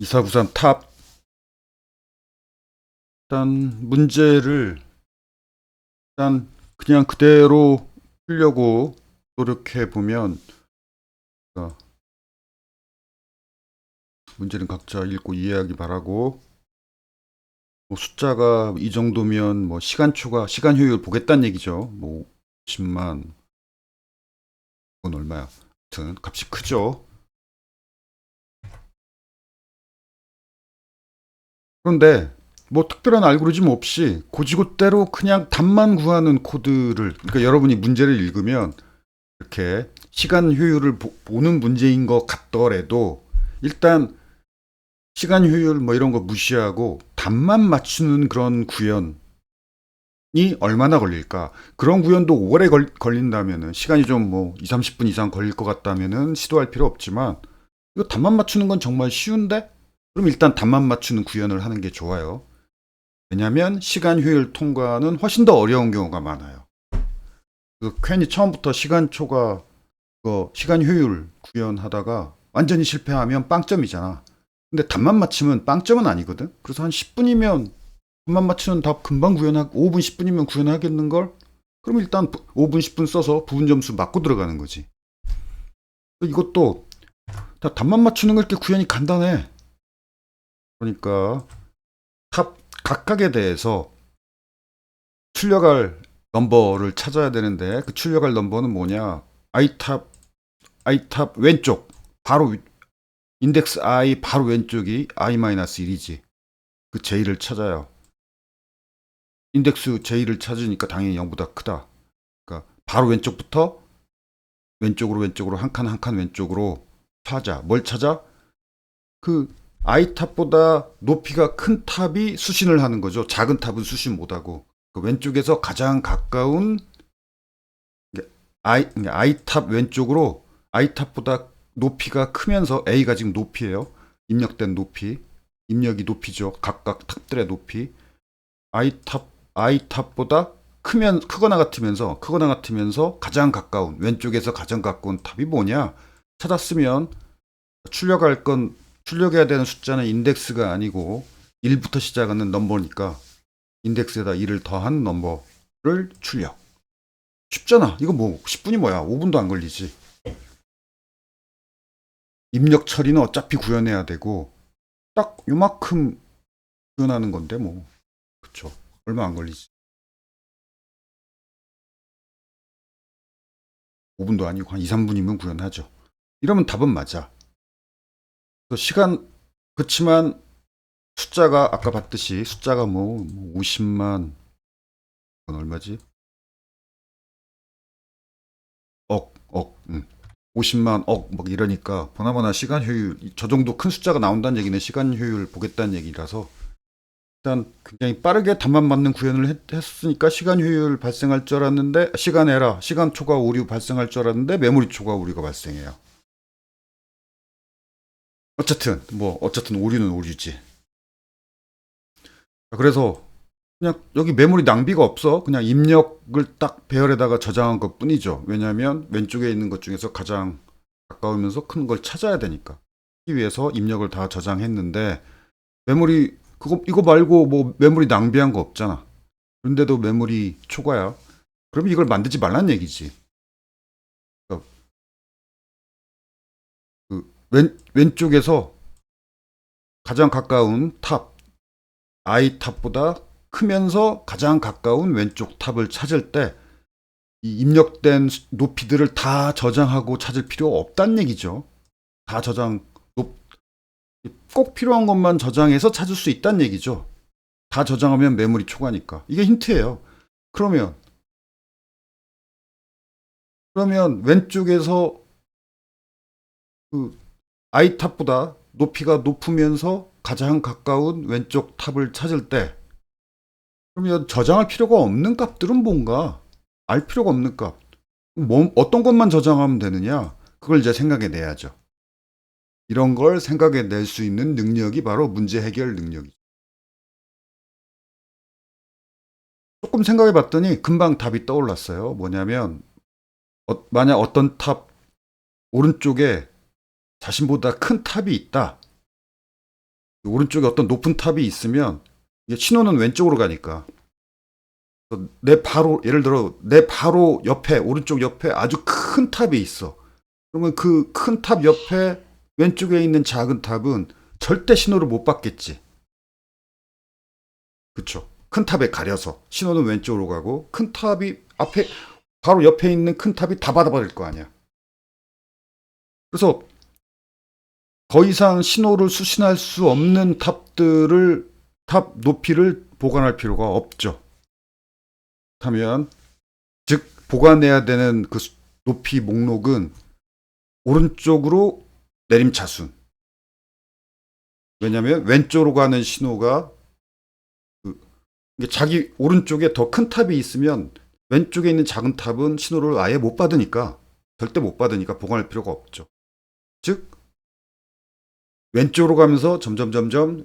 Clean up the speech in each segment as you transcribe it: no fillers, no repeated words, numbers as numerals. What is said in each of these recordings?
2493 탑. 일단 문제를 일단 그냥 그대로 풀려고 노력해 보면 문제는 각자 읽고 이해하기 바라고. 뭐 숫자가 이 정도면 뭐 시간 초과 시간 효율 보겠다는 얘기죠. 뭐 50만 그건 얼마야? 아무튼 값이 크죠. 그런데 뭐 특별한 알고리즘 없이 고지고대로 그냥 답만 구하는 코드를, 그러니까 여러분이 문제를 읽으면 이렇게 시간 효율을 보는 문제인 것 같더라도 일단 시간 효율 뭐 이런 거 무시하고 답만 맞추는 그런 구현이 얼마나 걸릴까? 그런 구현도 오래 걸린다면은 시간이 좀 뭐 2, 30분 이상 걸릴 것 같다면은 시도할 필요 없지만 이거 답만 맞추는 건 정말 쉬운데? 그럼 일단 답만 맞추는 구현을 하는 게 좋아요. 왜냐하면 시간 효율 통과는 훨씬 더 어려운 경우가 많아요. 괜히 처음부터 시간 초과 시간 효율 구현하다가 완전히 실패하면 빵점이잖아. 근데 답만 맞추면 빵점은 아니거든. 그래서 한 10분이면 답만 맞추는 답 금방 5분 10분이면 구현하겠는걸? 그럼 일단 5분 10분 써서 부분 점수 맞고 들어가는 거지. 이것도 다 답만 맞추는 거 이렇게 구현이 간단해. 그러니까 탑 각각에 대해서 출력할 넘버를 찾아야 되는데 그 출력할 넘버는 뭐냐? i탑 왼쪽 바로 인덱스 i 바로 왼쪽이 i-1이지. 그 j를 찾아요. 인덱스 j를 찾으니까 당연히 0보다 크다. 그러니까 바로 왼쪽으로 한 칸 한 칸 왼쪽으로 찾아. 뭘 찾아? 그 i탑보다 높이가 큰 탑이 수신을 하는 거죠. 작은 탑은 수신 못하고. 그 왼쪽에서 가장 가까운 i탑 왼쪽으로 i탑보다 높이가 크면서 a가 지금 높이에요. 입력된 높이. 입력이 높이죠. 각각 탑들의 높이. i탑보다 크거나 같으면서 가장 가까운 왼쪽에서 가장 가까운 탑이 뭐냐? 찾았으면 출력해야 되는 숫자는 인덱스가 아니고 1부터 시작하는 넘버니까 인덱스에다 1을 더한 넘버를 출력. 쉽잖아. 이거 뭐 10분이 뭐야? 5분도 안 걸리지. 입력 처리는 어차피 구현해야 되고 딱 요만큼 구현하는 건데 뭐 그쵸. 얼마 안 걸리지. 5분도 아니고 한 2, 3분이면 구현하죠. 이러면 답은 맞아. 시간 그렇지만 숫자가 아까 봤듯이 숫자가 뭐 50만 그건 얼마지? 억 50만 억 막 이러니까 보나마나 시간 효율 저 정도 큰 숫자가 나온다는 얘기는 시간 효율 보겠다는 얘기라서 일단 굉장히 빠르게 답만 맞는 구현을 했으니까 시간 효율 발생할 줄 알았는데 시간 에러 시간 초과 오류 발생할 줄 알았는데 메모리 초과 오류가 발생해요. 어쨌든 오류는 오류지. 그래서 그냥 여기 메모리 낭비가 없어. 그냥 입력을 딱 배열에다가 저장한 것 뿐이죠. 왜냐하면 왼쪽에 있는 것 중에서 가장 가까우면서 큰 걸 찾아야 되니까. 하기 위해서 입력을 다 저장했는데 메모리 이거 말고 뭐 메모리 낭비한 거 없잖아. 그런데도 메모리 초과야. 그럼 이걸 만들지 말란 얘기지. 그러니까 왼쪽에서 가장 가까운 탑, I 탑보다 크면서 가장 가까운 왼쪽 탑을 찾을 때 이 입력된 높이들을 다 저장하고 찾을 필요 없다는 얘기죠. 다 꼭 필요한 것만 저장해서 찾을 수 있다는 얘기죠. 다 저장하면 메모리 초과니까. 이게 힌트예요. 그러면 왼쪽에서 그 I 탑보다 높이가 높으면서 가장 가까운 왼쪽 탑을 찾을 때 그러면 저장할 필요가 없는 값들은 뭔가? 알 필요가 없는 값. 어떤 것만 저장하면 되느냐? 그걸 이제 생각해 내야죠. 이런 걸 생각해 낼 수 있는 능력이 바로 문제 해결 능력이죠. 조금 생각해 봤더니 금방 답이 떠올랐어요. 뭐냐면, 만약 어떤 탑 오른쪽에 자신보다 큰 탑이 있다. 오른쪽에 어떤 높은 탑이 있으면 이게 신호는 왼쪽으로 가니까 내 바로 예를 들어 내 바로 옆에 오른쪽 옆에 아주 큰 탑이 있어. 그러면 그 큰 탑 옆에 왼쪽에 있는 작은 탑은 절대 신호를 못 받겠지. 그쵸? 큰 탑에 가려서 신호는 왼쪽으로 가고 큰 탑이 앞에 바로 옆에 있는 큰 탑이 다 받아버릴 거 아니야. 그래서 더 이상 신호를 수신할 수 없는 탑들을 탑 높이를 보관할 필요가 없죠. 그렇다면 즉 보관해야 되는 그 높이 목록은 오른쪽으로 내림차순. 왜냐하면 왼쪽으로 가는 신호가 자기 오른쪽에 더 큰 탑이 있으면 왼쪽에 있는 작은 탑은 신호를 아예 못 받으니까 절대 못 받으니까 보관할 필요가 없죠. 즉 왼쪽으로 가면서 점점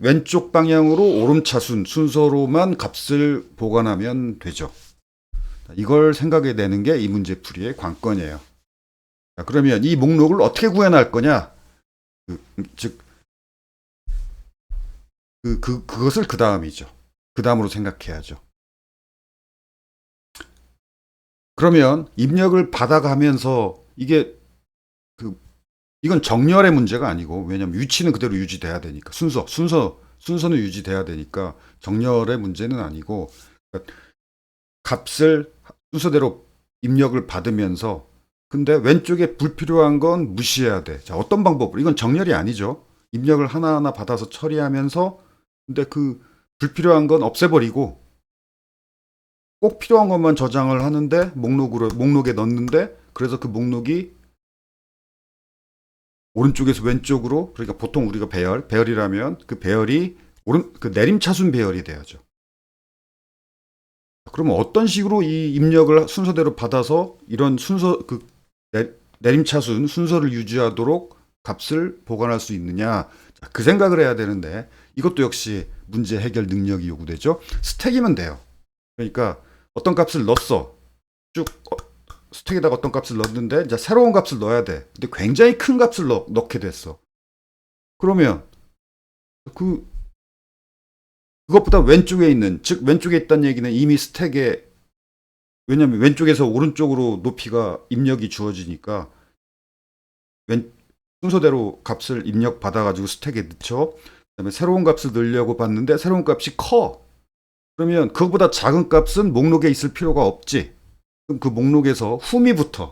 왼쪽 방향으로 오름차순 순서로만 값을 보관하면 되죠. 이걸 생각해 내는 게 이 문제 풀이의 관건이에요. 자, 그러면 이 목록을 어떻게 구현할 거냐? 즉 그것을 그 다음이죠. 그 다음으로 생각해야죠. 그러면 입력을 받아가면서 이건 정렬의 문제가 아니고 왜냐하면 위치는 그대로 유지돼야 되니까 순서는 유지돼야 되니까 정렬의 문제는 아니고 그러니까 값을 순서대로 입력을 받으면서 근데 왼쪽에 불필요한 건 무시해야 돼. 자, 어떤 방법으로? 이건 정렬이 아니죠. 입력을 하나하나 받아서 처리하면서 근데 그 불필요한 건 없애버리고 꼭 필요한 것만 저장을 하는데 목록에 넣는데 그래서 그 목록이 오른쪽에서 왼쪽으로 그러니까 보통 우리가 배열이라면 그 배열이 그 내림차순 배열이 돼야죠. 그러면 어떤 식으로 이 입력을 순서대로 받아서 이런 내림차순 순서를 유지하도록 값을 보관할 수 있느냐 그 생각을 해야 되는데 이것도 역시 문제 해결 능력이 요구되죠. 스택이면 돼요. 그러니까 어떤 값을 넣었어. 쭉 스택에다가 어떤 값을 넣었는데 이제 새로운 값을 넣어야 돼. 근데 굉장히 큰 값을 넣게 됐어. 그러면 그것보다 왼쪽에 있는 즉 왼쪽에 있다는 얘기는 이미 스택에 왜냐하면 왼쪽에서 오른쪽으로 높이가 입력이 주어지니까 순서대로 값을 입력 받아가지고 스택에 넣죠. 그다음에 새로운 값을 넣으려고 봤는데 새로운 값이 커. 그러면 그것보다 작은 값은 목록에 있을 필요가 없지. 그럼 그 목록에서 후미가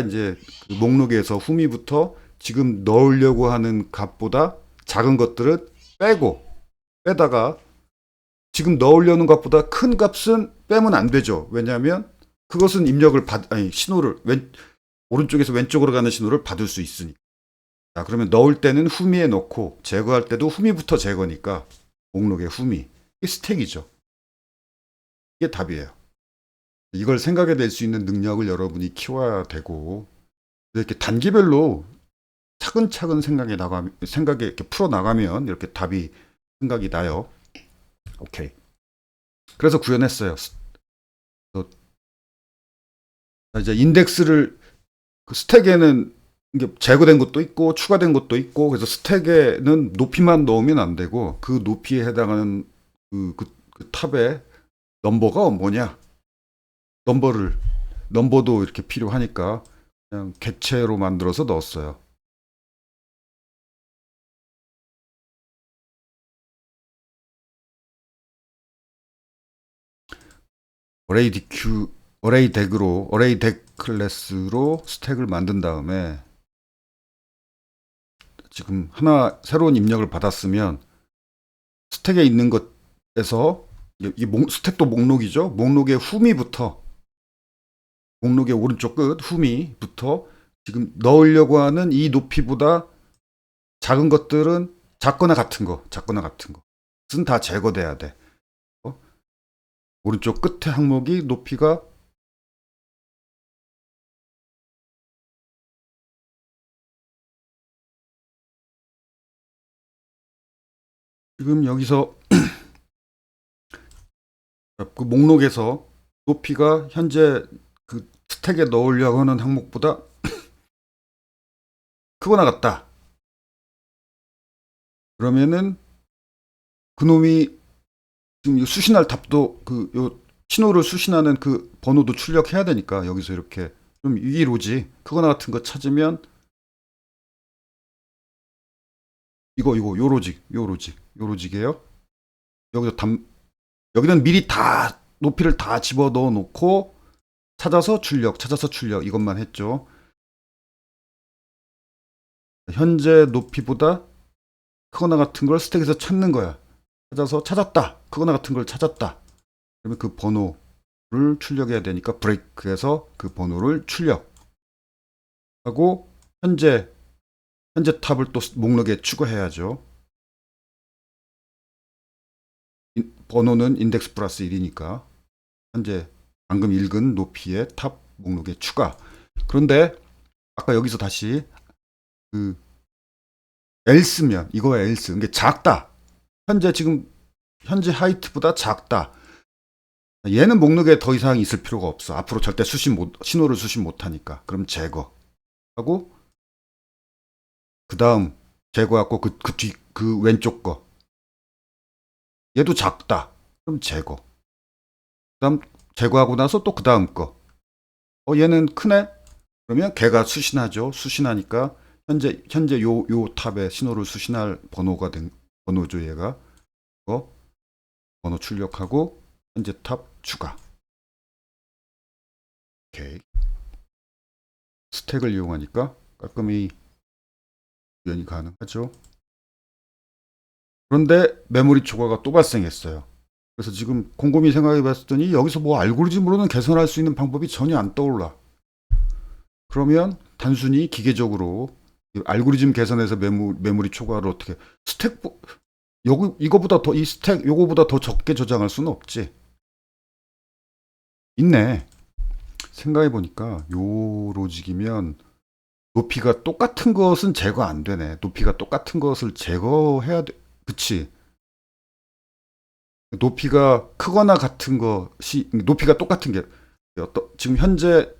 이제 그 목록에서 후미부터 지금 넣으려고 하는 값보다 작은 것들은 빼다가 지금 넣으려는 것보다 큰 값은 빼면 안 되죠. 왜냐하면 그것은 신호를 오른쪽에서 왼쪽으로 가는 신호를 받을 수 있으니까. 자, 그러면 넣을 때는 후미에 넣고 제거할 때도 후미부터 제거니까 목록의 후미. 이게 스택이죠. 이게 답이에요. 이걸 생각해 낼 수 있는 능력을 여러분이 키워야 되고 이렇게 단계별로 차근차근 생각에 이렇게 풀어 나가면 이렇게 답이 생각이 나요. 오케이. 그래서 구현했어요. 이제 인덱스를 그 스택에는 이게 제거된 것도 있고 추가된 것도 있고 그래서 스택에는 높이만 넣으면 안 되고 그 높이에 해당하는 그 탑의 넘버가 뭐냐? 넘버도 이렇게 필요하니까 그냥 객체로 만들어서 넣었어요. 어레이 덱 클래스로 스택을 만든 다음에 지금 하나 새로운 입력을 받았으면 스택에 있는 것에서 스택도 목록이죠. 목록의 목록의 오른쪽 끝 후미부터 지금 넣으려고 하는 이 높이보다 작은 것들은 작거나 같은 것은 다 제거돼야 돼. 오른쪽 끝에 항목이 높이가 지금 여기서 그 목록에서 높이가 현재 그 스택에 넣으려고 하는 항목보다 크거나 같다. 그러면은 그놈이 지금 이 수신할 답도 요 신호를 수신하는 그 번호도 출력해야 되니까 여기서 이렇게 좀 위로지 크거나 같은 거 찾으면 요로직이에요. 여기서 여기는 미리 다 높이를 다 집어 넣어 놓고 찾아서 출력 이것만 했죠. 현재 높이보다 크거나 같은 걸 스택에서 찾는 거야. 찾았다. 크거나 같은 걸 찾았다. 그러면 그 번호를 출력해야 되니까 브레이크에서 그 번호를 출력하고 현재 탑을 또 목록에 추가해야죠. 번호는 인덱스 플러스 1이니까 현재 방금 읽은 높이의 탑 목록에 추가. 그런데 아까 여기서 다시 그 else면 이거야 else. 이게 작다. 현재 하이트보다 작다. 얘는 목록에 더 이상 있을 필요가 없어. 앞으로 절대 신호를 수신 못하니까. 그럼 제거하고 그 다음 제거하고 그 왼쪽 거. 얘도 작다. 그럼 제거. 그 다음 제거하고 나서 또 그 다음 거. 얘는 크네? 그러면 걔가 수신하죠. 수신하니까 현재 요 탑에 신호를 수신할 번호죠 얘가. 번호 출력하고 현재 탑 추가. 오케이. 스택을 이용하니까 깔끔히 구현이 가능하죠. 그런데 메모리 초과가 또 발생했어요. 그래서 지금 곰곰이 생각해 봤더니 여기서 뭐 알고리즘으로는 개선할 수 있는 방법이 전혀 안 떠올라. 그러면 단순히 기계적으로 알고리즘 개선해서 메모리 초과를 어떻게 이거보다 더 이 스택 요거보다 더 적게 저장할 수는 없지. 있네. 생각해 보니까 요 로직이면 높이가 똑같은 것은 제거 안 되네. 높이가 똑같은 것을 제거해야 돼. 그치? 높이가 크거나 같은 것이 높이가 똑같은 게 지금 현재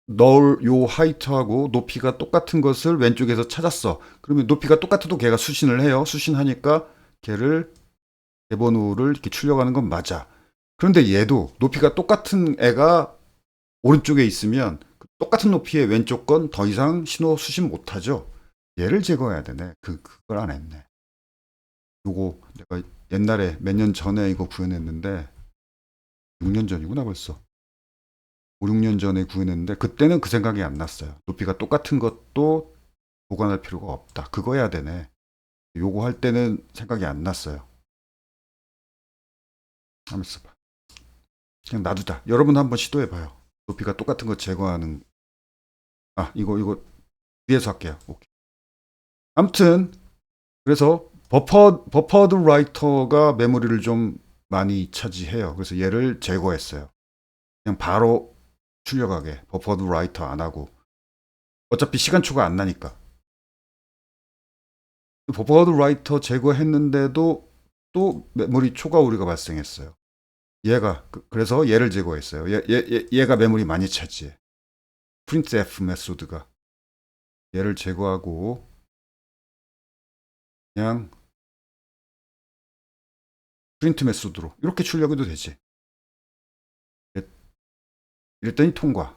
넣을 요 하이트하고 높이가 똑같은 것을 왼쪽에서 찾았어. 그러면 높이가 똑같아도 걔가 수신을 해요. 수신하니까 걔를 대번호를 이렇게 출력하는 건 맞아. 그런데 얘도 높이가 똑같은 애가 오른쪽에 있으면 똑같은 높이의 왼쪽 건 더 이상 신호 수신 못하죠. 얘를 제거해야 되네. 그걸 안 했네. 요거 내가 옛날에 몇 년 전에 이거 구현했는데 6년 전이구나 벌써. 5, 6년 전에 구현했는데 그때는 그 생각이 안 났어요. 높이가 똑같은 것도 보관할 필요가 없다. 그거 해야 되네. 요거 할 때는 생각이 안 났어요. 한번 써봐. 그냥 놔두자. 여러분 한번 시도해봐요. 높이가 똑같은 거 제거하는. 이거 뒤에서 할게요. 오케이. 아무튼 그래서 버퍼드 라이터가 메모리를 좀 많이 차지해요. 그래서 얘를 제거했어요. 그냥 바로 출력하게 버퍼드 라이터 안 하고 어차피 시간 초과 안 나니까. 버퍼드 라이터 제거했는데도 또 메모리 초과 오류가 발생했어요. 그래서 얘를 제거했어요. 얘가 메모리 많이 차지해. printf 메소드가 얘를 제거하고 그냥 프린트 메소드로 이렇게 출력해도 되지. 이랬더니 통과.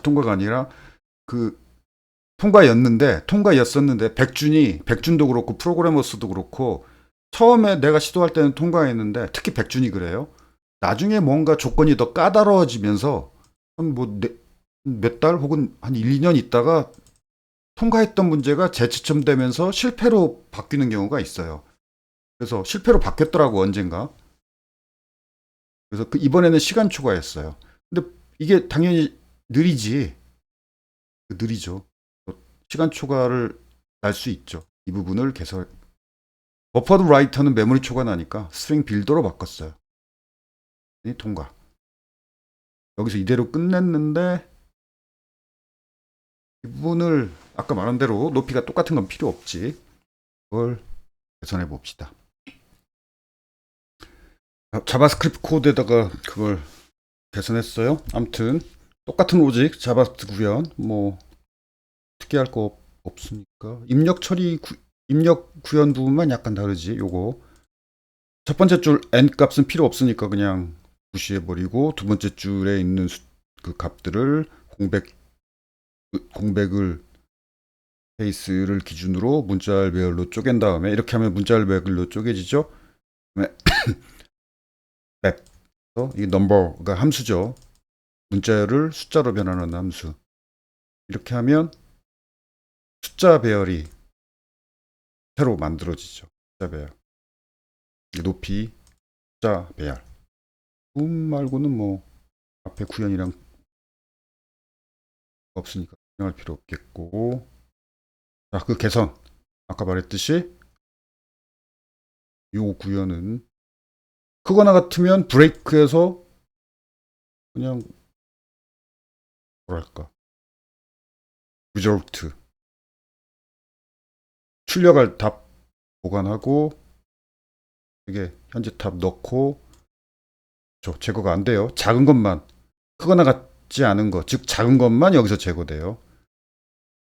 통과가 아니라 통과였었는데 백준도 그렇고 프로그래머스도 그렇고 처음에 내가 시도할 때는 통과했는데 특히 백준이 그래요. 나중에 뭔가 조건이 더 까다로워지면서 몇 달 혹은 한 1, 2년 있다가 통과했던 문제가 재채점되면서 실패로 바뀌는 경우가 있어요. 그래서 실패로 바뀌었더라고 언젠가. 그래서 이번에는 시간 초과했어요. 근데 이게 당연히 느리죠. 시간 초과를 날 수 있죠. 이 부분을 개선. 버퍼드 라이터는 메모리 초과 나니까 스트링 빌더로 바꿨어요. 통과. 여기서 이대로 끝냈는데 이 부분을 아까 말한 대로 높이가 똑같은 건 필요 없지. 그걸 개선해 봅시다. 자바스크립트 코드에다가 그걸 개선했어요. 아무튼 똑같은 로직 자바스크립트 구현 뭐 특이할 거 없으니까 입력 구현 부분만 약간 다르지. 요거 첫 번째 줄 n 값은 필요 없으니까 그냥 무시해 버리고 두 번째 줄에 있는 그 값들을 공백을 페이스를 기준으로 문자열 배열로 쪼갠 다음에 이렇게 하면 문자열 배열로 쪼개지죠. 그다음에 맵, 이 넘버가 함수죠. 문자열을 숫자로 변환하는 함수. 이렇게 하면 숫자 배열이 새로 만들어지죠. 숫자 배열. 높이, 숫자 배열. 말고는 뭐 앞에 구현이랑 없으니까 설명할 필요 없겠고. 자, 그 개선. 아까 말했듯이 요 구현은 크거나 같으면 브레이크에서 그냥 뭐랄까 리졸트 출력할 답 보관하고 이게 현재 탑 넣고 제거가 안 돼요. 작은 것만 크거나 같지 않은 것, 즉 작은 것만 여기서 제거돼요.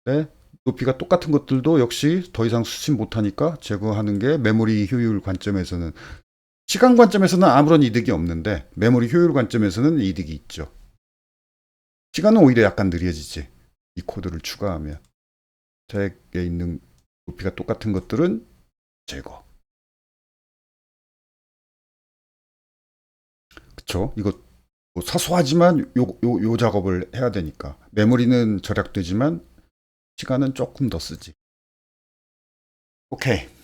네, 높이가 똑같은 것들도 역시 더 이상 수집 못하니까 제거하는 게 메모리 효율 관점에서는 시간 관점에서는 아무런 이득이 없는데 메모리 효율 관점에서는 이득이 있죠. 시간은 오히려 약간 느려지지. 이 코드를 추가하면 스택에 있는 높이가 똑같은 것들은 제거. 그쵸? 이거 뭐 사소하지만 요 작업을 해야 되니까 메모리는 절약되지만 시간은 조금 더 쓰지. 오케이.